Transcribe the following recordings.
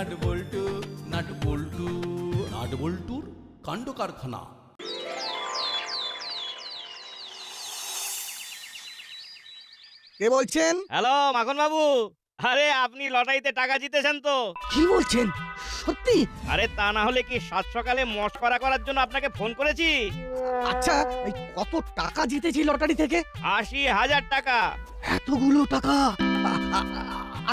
Nut বল্টু nut বল্টু nut বল্টুর কাণ্ড কারখানা। কে বলছেন? হ্যালো মাখন বাবু, আরে আপনি লটারিতে টাকা জিতেছেন তো? কি বলছেন? সত্যি? আরে তা না হলে কি সাত সকালে মস্করা করার জন্য আপনাকে ফোন করেছি। আচ্ছা, এই কত টাকা জিতেছি লটারি থেকে? ৮০,০০০ টাকা। এতগুলো টাকা?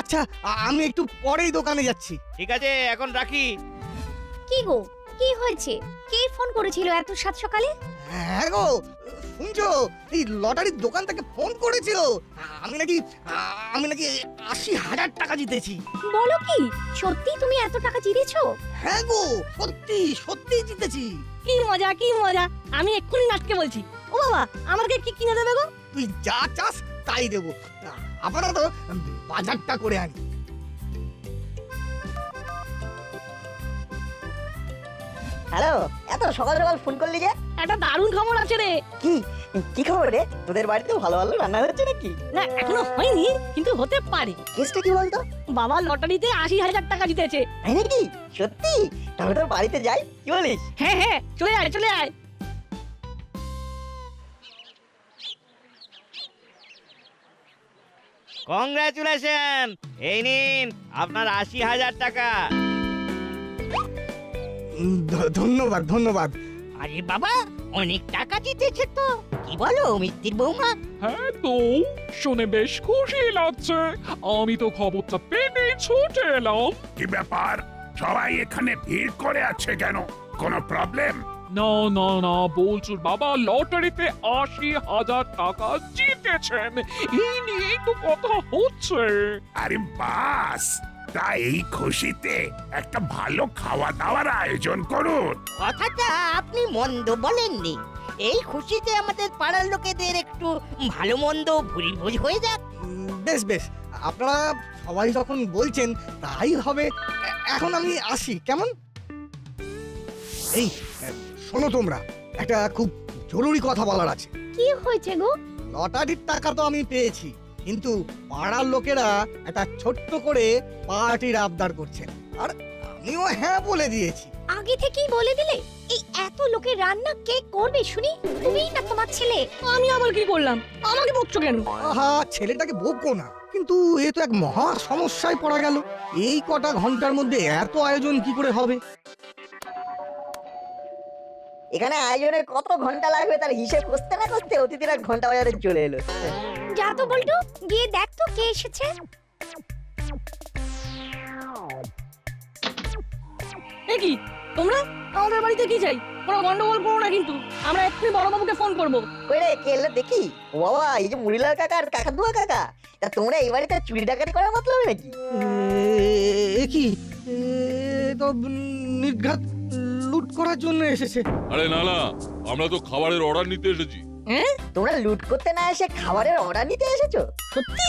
আচ্ছা, আমি একটু পরেই দোকানে যাচ্ছি। ঠিক আছে, এখন রাখি। কি গো, কি হয়েছে? কে ফোন করেছিল এত সাত সকালে? হ্যাঁ গো, শুনছো? এই লটারির দোকান থেকে ফোন করেছিল। আমি নাকি ৮০,০০০ টাকা জিতেছি। বলো কি, সত্যি তুমি এত টাকা জিতেছো? হ্যাঁ গো, সত্যি সত্যি জিতেছি। কি মজা কি মজা! আমি এক্ষুনি নাটকে বলছি। ও বাবা, আমাকে কি কিনে দেবে গো? তুই যা চাস তাই দেবো। আপাতত বাজারটা করে আনি। হ্যালো, এত সকাল সকাল ফোন করলি যে? একটা দারুণ খবর আছে রে। কি কি খবর রে? তোদের বাড়িতে ভালো ভালো রান্না হচ্ছে নাকি? না, এখনো হয়নি, কিন্তু হতে পারে। কেসটা কি বলতো? বাবা লটারিতে ৮০,০০০ টাকা জিতেছে। তাই নাকি? সত্যি? তাহলে তোর বাড়িতে যাই, কি বলিস? হ্যাঁ হ্যাঁ, চলে আয় চলে আয়। কংগ্রাচুলেশন, এই নিন আপনার ৮০,০০০ টাকা। ধন্যবাদ ধন্যবাদ। আরে বাবা, অনেক টাকা জিতেছে তো। কি বলো মিত্তির বৌমা? হ্যাঁ তো, শুনে বেশ খুশি লাগছে। আমি তো খবরটা পেতে ছুটে এলাম। কি ব্যাপার, সবাই এখানে ভিড় করে আছে কেন? কোনো প্রবলেম? না না না, বলছুর বাবা লটারিতে ৮০,০০০ টাকা জিতেছেন, এই নিয়ে তো কথা হচ্ছে। আরে বাস, তা এই খুশিতে একটা ভালো খাওয়া দাওয়ার আয়োজন করুন। কথাটা আপনি মন্দ বলেননি। এই খুশিতে আমাদের পাড়ার লোকেদের একটু ভালো মন্দ ভুরি ভোজ হয়ে যাক। বেশ বেশ, আপনারা সবাই যখন বলছেন তাই হবে। এখন আমি আসি, কেমন? এই শোনো, তোমরা একটা খুব জরুরি কথা বলার আছে। কি হয়েছে গো? লটারির টাকা তো আমি পেয়েছি, কিন্তু পাড়ার লোকেরা একটা ছোট্ট করে পার্টির আবদার করছেন, আর আমিও হ্যাঁ বলে দিয়েছি। আগে থেকেই বলে দিলে? এই এত লোকের রান্না কে করবে শুনি? তুমি না তোমার ছেলে? আমি আবার কি করলাম? আমাকে বকছো কেন? আহা, ছেলেটাকে বকবো না, কিন্তু এ তো এক মহা সমস্যায় পড়া গেল। এই কটা ঘন্টার মধ্যে এত আয়োজন কি করে হবে? এখানে আয়োজনের কত ঘন্টা লাগবে তার হিসেব করতে না করতে অতিথিরা ঘন্টা বাজারে চলে এলো। যা তো বল্টু, গিয়ে দেখ তো কে এসেছে। এ কি, তোমরা আমাদের বাড়িতে কি চাই? কোনো গন্ডগোল করো না কিন্তু। আমরা এক্ষুনি বড়বাবুকে ফোন করবো। ওই রে, কে এলো দেখি। ও বাবা, এই যে মুড়িলাল কাকা আর কাকাতুয়া কাকা, তা তোমরা এই বাড়িতে চুরি ডাকাতি করার মতলব নাকি? এ কি, এ তো নির্ঘাত লুট করার জন্য এসেছে। আরে না না, আমরা তো খাবারের অর্ডার নিতে এসেছি। তোমরা লুট করতে না এসে খাবারের অর্ডার নিতে এসেছো? সত্যি?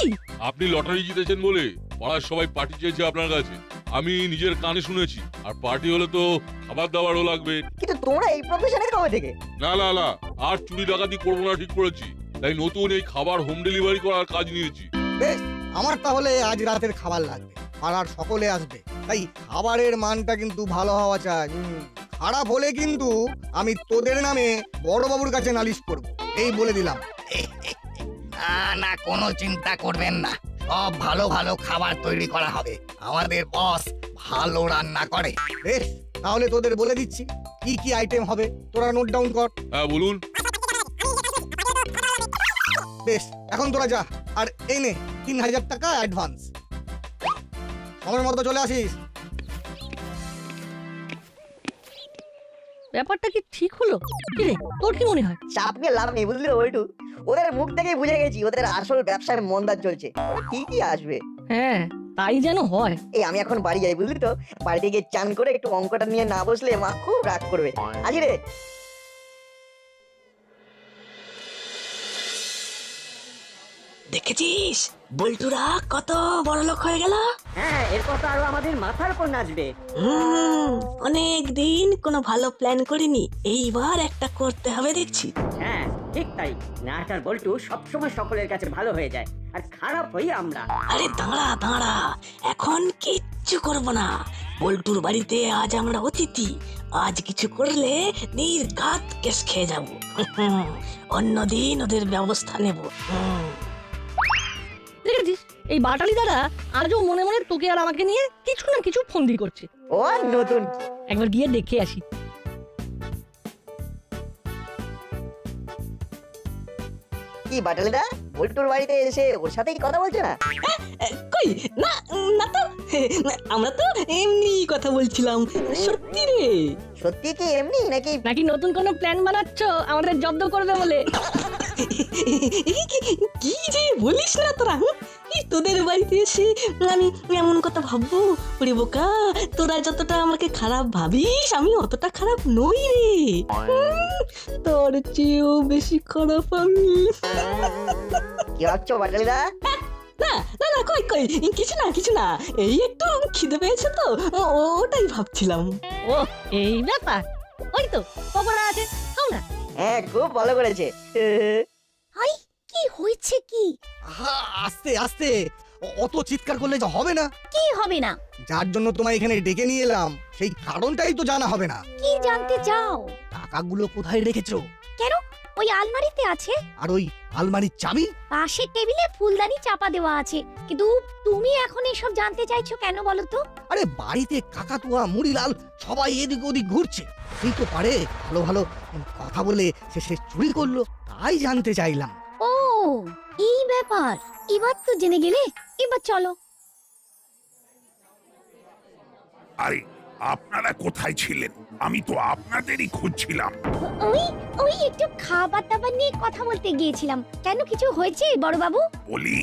আপনি লটারি জিতেছেন বলে পাড়ার সবাই পার্টি চেয়েছে আপনার কাছে। আমি নিজের কানে শুনেছি, আর পার্টি হলে তো খাবার দাবারও লাগবে। কিন্তু তোমরা এই প্রফেশনে কবে থেকে? না না না, আর চুরি ডাকাতি করবো না ঠিক করেছি, তাই নতুন এই খাবার হোম ডেলিভারি করার কাজ নিয়েছি। বেশ, আমার তাহলে আজ রাতের খাবার লাগবে, পাড়ার সকলে আসবে, তাই খাবারের মানটা কিন্তু ভালো হওয়া চাই। খারাপ হলে কিন্তু আমি তোদের নামে বড়বাবুর কাছে নালিশ করব, এই বলে দিলাম। না না, কোনো চিন্তা করবেন না, সব ভালো ভালো খাবার তৈরি করা হবে। আমাদের বস ভালো রান্না করে। বেশ, তাহলে তোদের বলে দিচ্ছি কি কি আইটেম হবে, তোরা নোট ডাউন কর। হ্যাঁ বলুন। বেশ, এখন তোরা যা, আর এই নে ৩,০০০ টাকা অ্যাডভান্স। সময় মতো চলে আসিস। ব্যাপারটা কি ঠিক হলো? কি রে, তোর কি মনে হয়? চাপ নিয়ে লাভ নেই, বুঝলি ওইটু। ওদের মুখ থেকেই বুঝে গেছি ওদের আসল ব্যবসায় মন্দা চলছে। কি কি আসবে? হ্যাঁ, তাই যেন হয়। এই আমি এখন বাড়ি যাই, বুঝলি তো। বাড়িতে গিয়ে চান করে একটু অঙ্কটা নিয়ে না বসলে মা খুব রাগ করবে। আজি রে। দেখেছিস বল্টুরা কত বড় লোক হয়ে গেল? হ্যাঁ, এরপর তো আরো আমাদের মাথার উপর নাচবে। অনেক দিন কোনো ভালো প্ল্যান করিনি, এইবার একটা করতে হবে দেখছি। হ্যাঁ ঠিক তাই, নাট আর বল্টু সবসময় সকলের কাছে ভালো হয়ে যায়, আর খারাপ হই আমরা। আরে দাঁড়া দাঁড়া, এখন কিচ্ছু করবো না, বল্টুর বাড়িতে আজ আমরা অতিথি, আজ কিছু করলে নির্ঘাত কেস খেয়ে যাব। অন্যদিন ওদের ব্যবস্থা নেব। দেখেছিস এই বাটালি দাদা আজও মনে মনে তোকে আর আমাকে নিয়ে কিছু না কিছু ফন্দি করছে। ও আর নতুন কি? একবার গিয়ে দেখে আসি। কি বাটালিদা, বল্টুর বাড়িতে এসে ওর সাথে কি কথা বলছো না? কই না, না তো, আমরা তো এমনি কথা বলছিলাম। সত্যি রে? সত্যি কি এমনি নাকি? নাকি নতুন কোনো প্ল্যান বানাচ্ছ আমাদের জব্দ করবে বলে? কি যে বলিস না তোরা, তোদের বাড়িতে এসে আমি এমন কথা ভাববো? ওরে বোকা, তোরা যতটা আমাকে খারাপ ভাবিস আমি অতটা খারাপ নই রে। তোর চেয়েও বেশি খারাপ আমি। কি ভাবছো বাটালিদা? না না না, কই কই কিছু না, এই একটু খিদে পেয়েছে তো ওটাই ভাবছিলাম। ও এই ব্যাপার, ওই তো পকোড়া আছে, খাও না। হ্যাঁ, খুব ভালো করেছে। হাই, কি হয়েছে কি? আহা, আস্তে আস্তে, অত চিৎকার করলে যা হবে না। কি হবে না? যার জন্য তোমায় এখানে ডেকে নিয়ে এলাম সেই কারণটাই তো জানা হবে না। কি জানতে চাও? টাকাগুলো কোথায় রেখেছো? কেন, ওই আলমারিতে আছে। আর ওই আলমারির চাবি? পাশের টেবিলে ফুলদানি চাপা দেওয়া আছে। কিন্তু তুমি এখন এসব জানতে চাইছো কেন বলো তো? আরে বাড়িতে কাকাতুয়া মুড়িলাল সবাই এদিক ওদিক ঘুরছে, এই তো পারে ভালো ভালো কথা বলে সে চুরি করলো, তাই জানতে চাইলাম। ও এই ব্যাপার, এবার তো জেনে গেলে। এবার চলো। আরে আপনারা কোথায় ছিলেন? আমি তো আপনাদেরই খুঁজছিলাম। ওই ওই একটু খাবার দাবার নিয়ে কথা বলতে গিয়েছিলাম। কেন, কিছু হয়েছে বড়বাবু? বলি,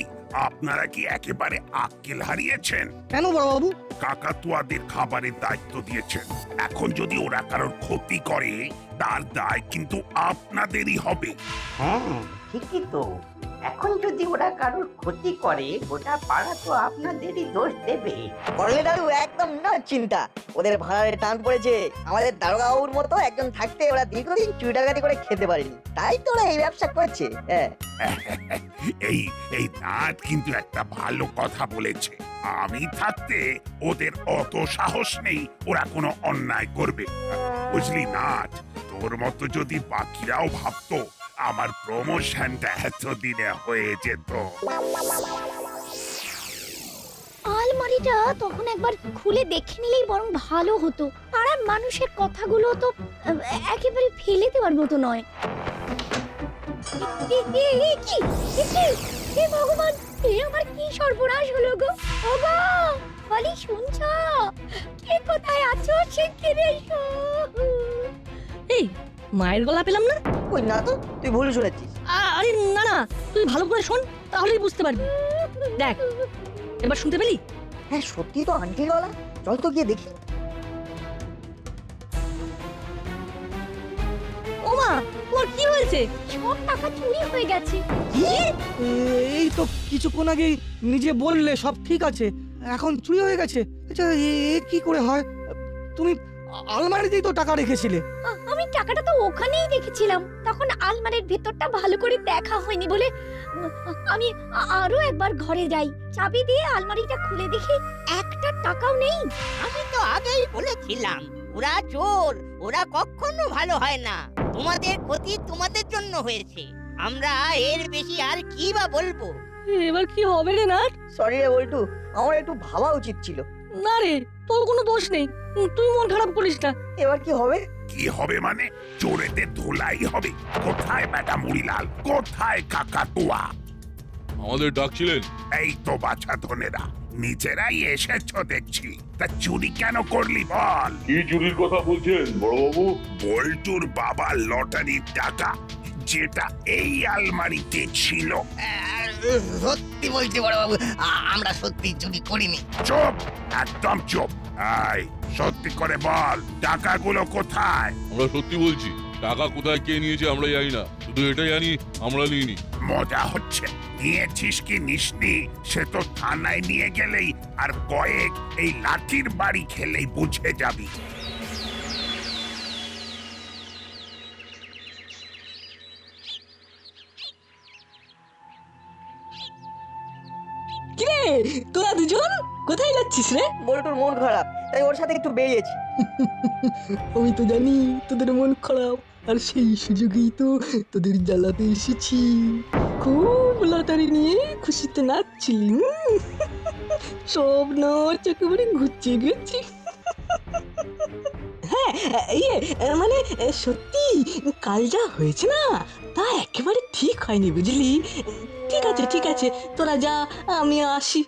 আপনারা কি একেবারে আক্কেল হারিয়েছেন? কেন বড়বাবু? কাকাতুয়াদের খাবারের দায়িত্ব দিয়েছেন, এখন যদি ওরা কারোর ক্ষতি করে তার দায় কিন্তু আপনাদেরই হবে। হ্যাঁ ঠিকই তো, এখন যদি ওরা কারোর ক্ষতি করে গোটা পাড়া তো আপনাদেরই দোষ দেবে। করলে দাদু একদম না চিন্তা, ওদের ভাড়ার টান পড়েছে। আমাদের দারোগা বাবুর মতো একজন থাকতে ওরা দীর্ঘদিন চুরি ডাকাতি করে খেতে পারেনি, তাই তো ওরা এই ব্যবসা করছে। হ্যাঁ, এই এই নাট কিন্তু একটা ভালো কথা বলেছে। আমি থাকতে ওদের অত সাহস নেই ওরা কোনো অন্যায় করবে, বুঝলি নাট? তোর মতো যদি বাকিরাও ভাবতো আমার প্রমোশনটা এতদিনে হয়ে যেত। আলমারিটা তখন একবার খুলে দেখে নিলেই বরং ভালো হতো। পাড়ার মানুষের কথাগুলো তো একেবারে ফেলে দেওয়ার মতো নয়। কি ভগবান, এ আমার কি সর্বনাশ হলো গো! ওগো বলি, শুনছো? কে কোথায় আছো শিগগির এসো। এই মায়ের গলা পেলাম না। কই না তো, তুই ভুল শুনেছিস। আরে না না, তুই ভালো করে শোন, তাহলেই বুঝতে পারবি। দেখ, এবার শুনতে পেলি? হ্যাঁ সত্যি তো আন্টির গলা, চল তো গিয়ে দেখি। ওমা, তোর কি হয়েছে? সব টাকা চুরি হয়ে গেছে। এই তো কিছুক্ষণ আগেই নিজে বললে সব ঠিক আছে, এখন চুরি হয়ে গেছে। আচ্ছা এ কি করে হয়? তুমি আলমারিতেই তো টাকা রেখেছিলে। আমি টাকাটা তো ওখানেই রেখেছিলাম, তখন আলমারির ভেতরটা ভালো করে দেখা হয়নি বলে আমি আরো একবার ঘরে যাই, চাবি দিয়ে আলমারিটা খুলে দেখি একটা টাকাও নেই। আমি তো আগেই বলেছিলাম ওরা চোর, ওরা কখনো ভালো হয় না। তোমাদের ক্ষতি তোমাদের জন্য হয়েছে, আমরা এর বেশি আর কি বা বলবো। এবার কি হবে রে না? সরি রে বল্টু, আমার একটু ভাবা উচিত ছিল। না রে, তোর কোনো দোষ নেই, তুই মন খারাপ করিস না। এবার কি হবে? কি হবে মানে? চোরেদের ধুলাই হবে। কোথায় বেটা মুড়িলাল, কোথায় কাকাতুয়া? আমাদের ডাকছিলেন? এই তো বাছা ধনেরা, নিজেরাই এসেছো দেখছি। তা চুরি কেন করলি বল? কি চুরির কথা বলছেন বড়বাবু? বল্টুর বাবা লটারির টাকা যেটা এই আলমারিতে ছিল। সত্যি বলছি বড়বাবু, আমরা সত্যি চুরি করিনি। চুপ, একদম চুপ। এই সত্যি করে বল, টাকাগুলো কোথায়? আমরা সত্যি বলছি, টাকা কোথায় কে নিয়েছে আমরা জানি না, শুধু এটাই জানি আমরা নিইনি। মজা হচ্ছে? নিয়েছিস কি নিসনি সে তো থানায় নিয়ে গেলেই আর কয়েক এই লাঠির বাড়ি খেলেই বুঝে যাবি। কিরে, তোরা দুজন কোথায় যাচ্ছিস রে? বল্টুর মন খারাপ, তাই ওর সাথে একটু বেরিয়েছি। আমি তো জানি তোদের মন খারাপ, আর সেই সুযোগেই তো তোদের জ্বালাতে এসেছি। খুব লটারি নিয়ে খুশিতে নাচছিলি, সব নাচ একেবারে ঘুরছে গেছি। হ্যাঁ, মানে সত্যি কাল যা হয়েছে না, তা একেবারে ঠিক হয়নি বুঝলি। ঠিক আছে তোরা যা, আমি আসি।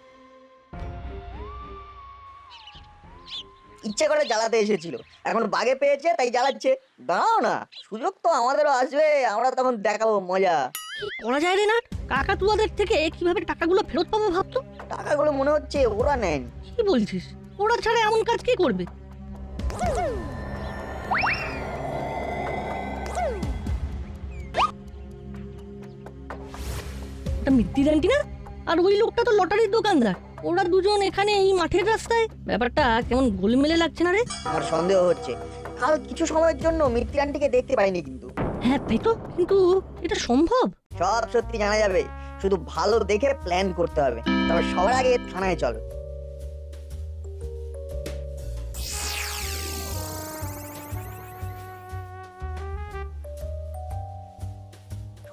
ইচ্ছে করে জ্বালাতে এসেছিল, এখন বাগে পেয়েছে তাই জ্বালাচ্ছে। দাঁড়াও না, সুযোগ তো আমাদেরও আসবে, আমরা তখন দেখাবো মজা। কি করা যায় রে না, কাকাতুয়াদের থেকে কিভাবে টাকাগুলো ফেরত পাবো ভাবতো। টাকাগুলো মনে হচ্ছে ওরা নেয়নি। কি বলছিস? ওরা ছাড়া এমন কাজ কে করবে? ওটা মিত্তির আন্টি না? আর ওই লোকটা তো লটারির দোকানদার। ওরা দুজন এখানে এই মাঠের রাস্তায়, ব্যাপারটা কেমন গোলমেলে লাগছে না রে? আমার সন্দেহ হচ্ছে কাল কিছু সময়ের জন্য মিত্তির আন্টিকে দেখতে পাইনি, কিন্তু হ্যাঁ তাই তো, কিন্তু এটা সম্ভব? সব সত্যি জানা যাবে, শুধু ভালো দেখে প্ল্যান করতে হবে। তবে সবার আগে থানায় চলো।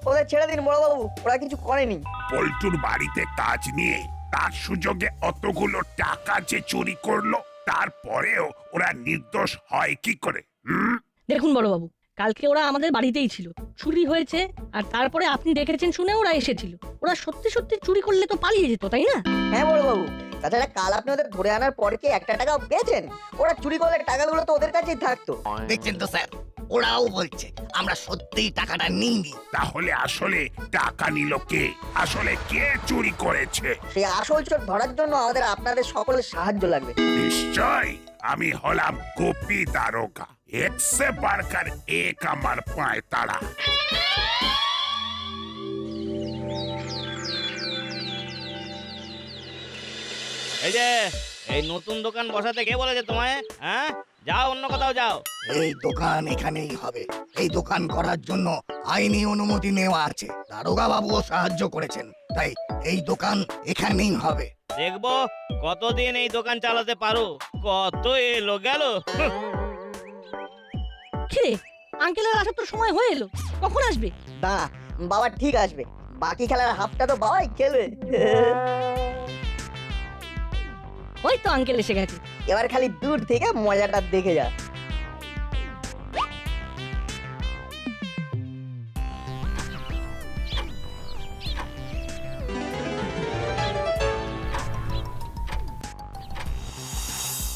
ওদের ছেড়ে দিন বড়বাবু, ওরা কিছু করেনি। পল্টুর বাড়িতে কাজ নিয়ে তার সুযোগে অতগুলো টাকা যে চুরি করলো, তারপরেও ওরা নির্দোষ হয় কি করে? দেখুন বড়বাবু, কালকে ওরা আমাদের বাড়িতেই ছিল, চুরি হয়েছে, আর তারপরে আপনি দেখেছেন শুনে ওরা এসেছিল। ওরা সত্যি সত্যি চুরি করলে তো পালিয়ে যেত, তাই না? হ্যাঁ বড়বাবু, তাছাড়া কাল আপনি ওদের ধরে আনার পরে কি একটা টাকাও পেয়েছেন? ওরা চুরি করলে টাকাগুলো তো ওদের কাছেই থাকতো। দেখছেন তো স্যার, ওরাও বলছে আমরা সত্যিই টাকাটা নিইনি। তাহলে আসলে টাকা নিল কে? আসলে কে চুরি করেছে? সেই আসল চোর ধরার জন্য আমাদের আপনাদের সকলের সাহায্য লাগবে। নিশ্চয়, আমি হলাম গোপী দারোগা। একসে বারকার এক আমার পায় তারা। এই যে এই নতুন দোকান বসাতে কে বলেছে তোমায়? হ্যাঁ, যাও অন্য কোথাও যাও। এই দোকান এখানেই হবে। এই দোকান করার জন্য আইনি অনুমতি নেওয়া আছে, দারোগা বাবুও সাহায্য করেছেন, তাই এই দোকান এখানেই হবে। দেখবো কতদিন এই দোকান চালাতে পারো। কত এলো গেল। কিরে, আঙ্কেলের আসার তো সময় হয়ে এলো, কখন আসবে? না বাবা, ঠিক আসবে। বাকি খেলার হাফটা তো বাবাই খেলবে। ওই তো আঙ্কেল এসে গেছে। এবার খালি দূর থেকে মজাটা দেখে যা।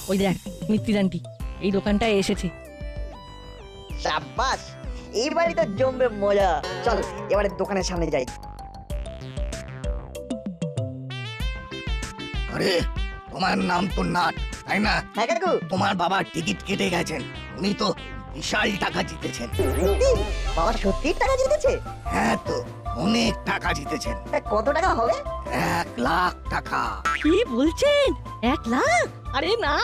ওই দেখ মিত্তির আন্টি এই দোকানটায় এসেছে। সাব্বাস, এইবারই তো জমবে মজা। চল এবারে দোকানের সামনে যাই। আরে তোমার নাম তো নাট, তাই না? হ্যাঁ কাকু। তোমার বাবা টিকিট কেটে গেছেন, উনি তো বিশাল টাকা জিতেছেন। বাবা সত্যি টাকা জিতেছে? হ্যাঁ তো, অনেক টাকা জিতেছেন। তা কত টাকা হবে? 1 লাখ টাকা। কি বলছেন? 1 লাখ? আরে না,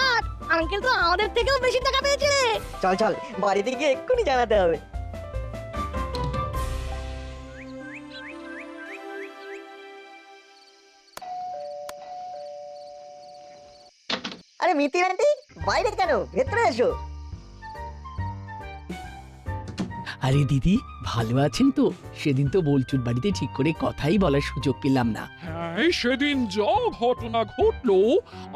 আঙ্কেল তো আমাদের থেকেও বেশি টাকা পেয়েছে রে। চল চল, বাড়িতে গিয়ে এক্ষুনি জানাতে হবে। আরে মিতির আন্টি, বাইরে কেন? ভেতরে এসো। আরে দিদি, ভালো আছেন তো? সেদিন তো বলচুর বাড়িতে ঠিক করে কথাই বলার সুযোগ পেলাম না। হ্যাঁ, সেদিন যা ঘটনা ঘটলো,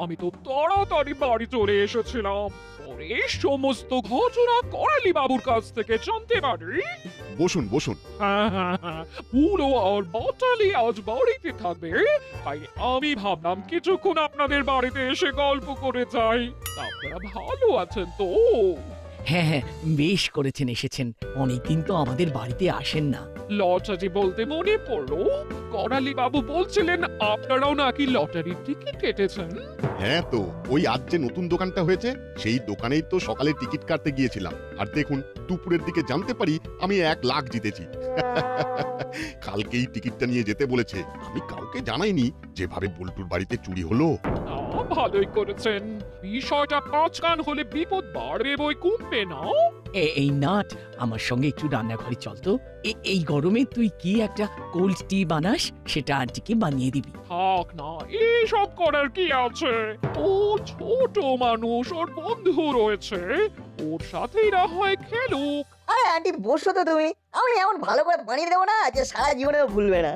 আমি তো তাড়াতাড়ি বাড়ি চলে এসেছিলাম। পরে সমস্ত ঘটনা করালি বাবুর কাছ থেকে জানতে পারি। বসুন বসুন। হ্যাঁ, পুরো আর বাটালি আজ বাড়িতে থাকবে, তাই আমি ভাবলাম কিছুক্ষণ আপনাদের বাড়িতে এসে গল্প করে যাই। আপনারা ভালো আছেন তো? হ্যাঁ হ্যাঁ, বেশ করেছেন এসেছেন, অনেকদিন তো আমাদের বাড়িতে আসেন না। লটারি বলতে মনে পড়লো, করালি বাবু বলছিলেন আপনারাও নাকি লটারির টিকিট কেটেছেন। হ্যাঁ তো, ওই আজ যে নতুন দোকানটা হয়েছে সেই দোকানেই তো সকালে টিকিট কাটতে গিয়েছিলাম, আর দেখুন দুপুরের দিকে জানতে পারি আমি 1 লাখ জিতেছি। কালকেই টিকিটটা নিয়ে যেতে বলেছে, আমি কাউকে জানাইনি। যেভাবে বল্টুর বাড়িতে চুরি হলো। ভালোই করেছেন, বিষয়টা 5 কান হলে বিপদ বাড়বে বই কমবে না। এই নাট আমার সঙ্গে একটু রান্নাঘরে চল তো। এই গরমে তুই কি একটা কোল্ড টি বানাস, সেটা আন্টিকে বানিয়ে দিবি। থাক না, এইসব করার কি আছে? ও ছোট মানুষ, ওর বন্ধু রয়েছে, ওর সাথেই না হয় খেলুক। আরে আন্টি বসো তো তুমি, আমি এমন ভালো করে বানিয়ে দেবো না যে সারা জীবনেও ভুলবে না।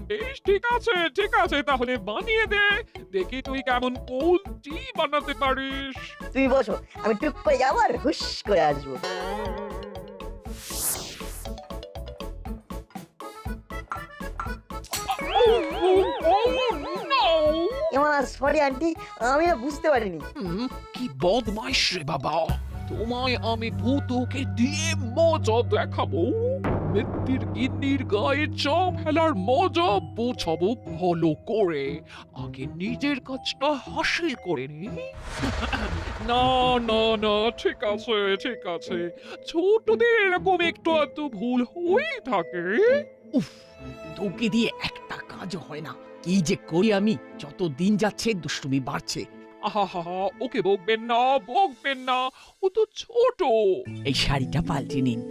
বেশ, ঠিক আছে, তাহলে বানিয়ে দে, দেখি তুই কেমন কোল্ড টি বানাতে পারিস। তুমি বসো, আমি টুক করে যাবো আর হুশ করে আসবো। সরি আন্টি, আমি না বুঝতে পারিনি। কি বদমাইশ রে বাবা, তোমায় আমি ভূতকে দিয়ে মজা দেখাবো। মিত্তির গিন্নির গায়ে চাপ ফেলার মজা বোঝাবো ভালো করে। আগে নিজের কাজটা হাসিল করে নি। না না না, ঠিক আছে, ছোটদের এরকম একটু আধটু ভুল হয়েই থাকে। উফ, তোকে দিয়ে একটা কাজ হয় না। কি যে করি আমি, যত দিন যাচ্ছে দুষ্টুমি বাড়ছে। আহা, ওকে বকবেন না, ও তো ছোট। এই শাড়িটা পাল্টে নিন।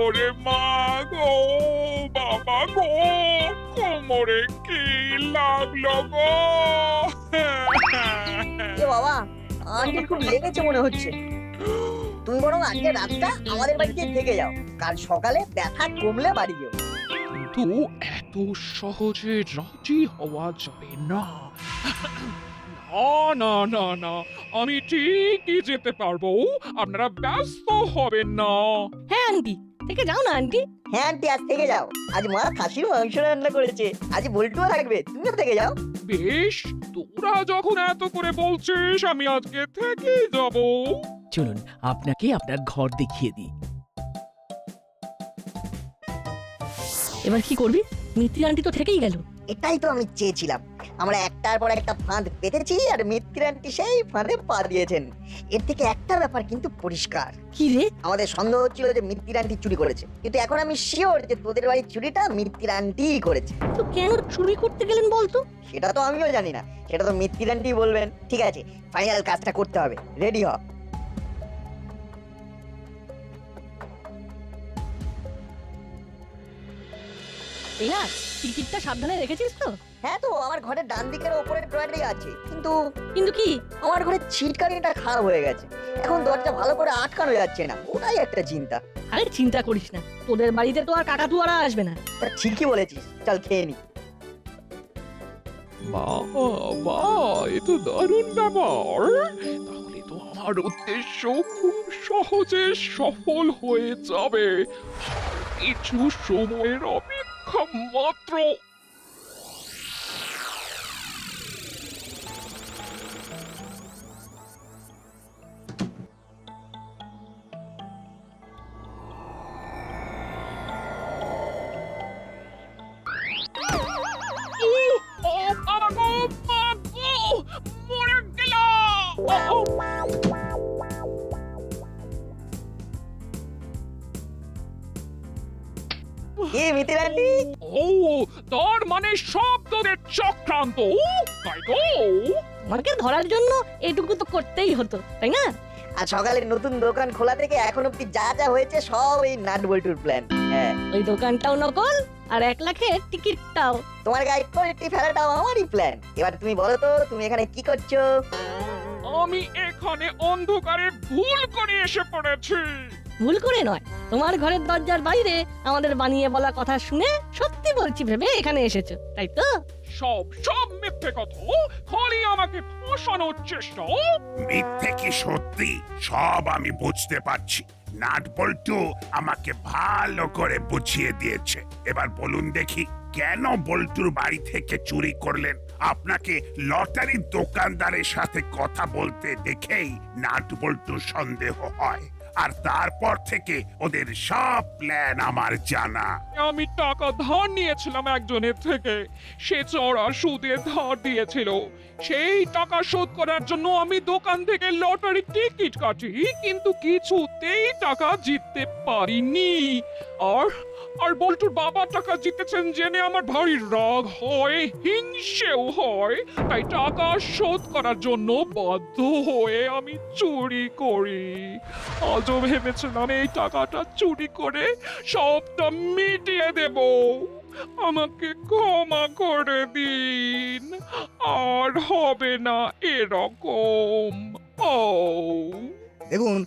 ওরে মা গো, বাবা গো, কোমরে কি লাগলো গো? এ বাবা, আন্টি খুব লেগেছে মনে হচ্ছে। তুমি বরং আজকে রাতটা আমাদের বাড়িতে থেকে যাও, কাল সকালে ব্যথা কমলে বাড়ি যাও। কিন্তু এত সহজে রাজি হওয়া যাবে না। না, আমি ঠিকই যেতে পারবো, আপনারা ব্যস্ত হবেন না। হ্যাঁ আন্টি, থেকে যাও না আন্টি। হ্যাঁ আন্টি, আজ থেকে যাও। আজ মা খাসির মাংস রান্না করেছে, আজ বল্টুও থাকবে, তুমিও থেকে যাও। বেশ, তোরা যখন এত করে বলছিস, আমি আজকে থেকেই যাব। চলুন আপনাকে আপনার ঘর দেখিয়ে দিই। এবার কি করবি? মিত্রি আন্টি তো থেকেই গেল। এটাই তো আমি চেয়েছিলাম। আমরা একটার পর একটা ফাঁদ পেতেছি আর মিত্র আন্টি সেই ফাঁদে পা দিয়েছেন। এর থেকে একটা ব্যাপার কিন্তু পরিষ্কার। কি রে? আমাদের সন্দেহ হচ্ছিল যে মিত্র আন্টি চুরি করেছে, কিন্তু এখন আমি শিওর যে তোদের বাড়ির চুরিটা মিত্র আন্টিই করেছে। তো কেন চুরি করতে গেলেন বলতো? সেটা তো আমিও জানি না, সেটা তো মিত্র আন্টি বলবেন। ঠিক আছে, ফাইনাল কাজটা করতে হবে, রেডি হ। এই না, টিকিটটা সাবধানে রেখেছিস তো? হ্যাঁ তো, আমার ঘরের ডান দিকের ওপরের ড্রয়ারে আছে, কিন্তু কি? আমার ঘরের ছিটকানিটা খারাপ হয়ে গেছে, এখন দরজা ভালো করে আটকানো যাচ্ছে না, ওটাই একটা চিন্তা। আরে চিন্তা করিস না, তোদের বাড়িতে তো আর কাকাতুয়ারা আসবে না। তা ঠিকই বলেছিস, চল খেয়ে নি। বাবা, এ তো দারুণ ব্যাপার। তাহলে তো আমার উদ্দেশ্য খুব সহজে সফল হয়ে যাবে। কিছু সময়ের অপেক্ষা মাত্র। মরে গেল। কি মিত্র আন্টি? ও, তার মানে সব তোদের চক্রান্ত, তাই তো? আমাকে ধরার জন্য এটুকু তো করতেই হতো, তাই না? আর সকালের নতুন দোকান খোলা থেকে এখন অব্দি যা যা হয়েছে সব এই নাট বল্টুর প্ল্যান। হ্যাঁ, ওই দোকানটাও নকল, আর 1 লাখের টিকিটটাও। তোমার গায়ে কোয়ালিটি ফেলাটাও আমারই প্ল্যান। এবার তুমি বলো তো, তুমি এখানে কি করছো? আমি এখানে অন্ধকারে ভুল করে এসে পড়েছি। ভুল করে নয়, তোমার ঘরের দরজার বাইরে আমাদের বানিয়ে বলা কথা শুনে সত্যি বলছি ভেবে এখানে এসেছো, তাই তো? সব মিথ্যে কথা, খালি আমাকে ফাঁসানোর চেষ্টা। মিথ্যে কি সত্যি সব আমি বুঝতে পারছি। নাট বল্টু আমাকে ভালো করে বুঝিয়ে দিয়েছে। এবার বলুন দেখি, কেন বল্টুর বাড়ি থেকে চুরি করলেন? আপনাকে লটারির দোকানদারের সাথে কথা বলতে দেখেই নাট বল্টুর সন্দেহ হয়। আর তারপর থেকে ওদের সব প্ল্যান আমার জানা। আমি টাকা ধার নিয়েছিলাম একজনের থেকে, সে চড়া সুদে ধার দিয়েছিল। সেই টাকা শোধ করার জন্য আমি দোকান থেকে লটারি টিকিট কাটি, কিন্তু কিছুতেই টাকা জিততে পারিনি। আর বল্টুর বাবা টাকা জিতেছেন জেনে আমার ভারী রাগ হয়, হিংসেও হয়। তাই টাকা শোধ করার জন্য বাধ্য হয়ে আমি চুরি করি। আজও ভেবেছিলাম এই টাকাটা চুরি করে সবটা মিটিয়ে দেব। আমাকে ক্ষমা করে দিন, আর হবে না এরকম। ও দেখুন,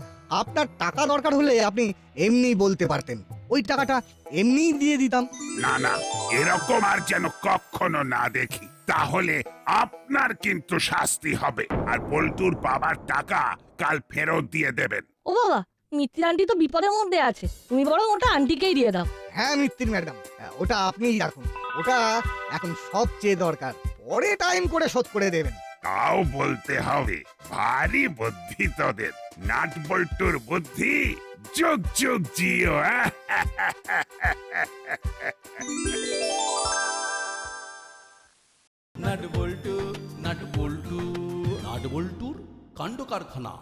আপনার টাকা দরকার হলে আপনি এমনি বলতে পারতেন, ওই টাকাটা এমনিই দিয়ে দিতাম। না না, এরকম আর যেন কখনো না দেখি, তাহলে আপনার কিন্তু শাস্তি হবে। আর বল্টুর বাবার টাকা কাল ফেরত দিয়ে দেবেন। ও বাবা, মিত্তির আন্টি তো বিপদের মধ্যে আছে, তুমি বরং ওটা আন্টিকেই দিয়ে দাও। হ্যাঁ মিত্তির ম্যাডাম, ওটা আপনিই রাখুন, ওটা এখন সবচেয়ে দরকার, পরে টাইম করে শোধ করে দেবেন। তাও বলতে হবে, ভারী বুদ্ধি তোদের। নাট বল্টুর বুদ্ধি যুগ যুগ জিও। নাট বল্টু নাট বল্টুর কাণ্ড কারখানা।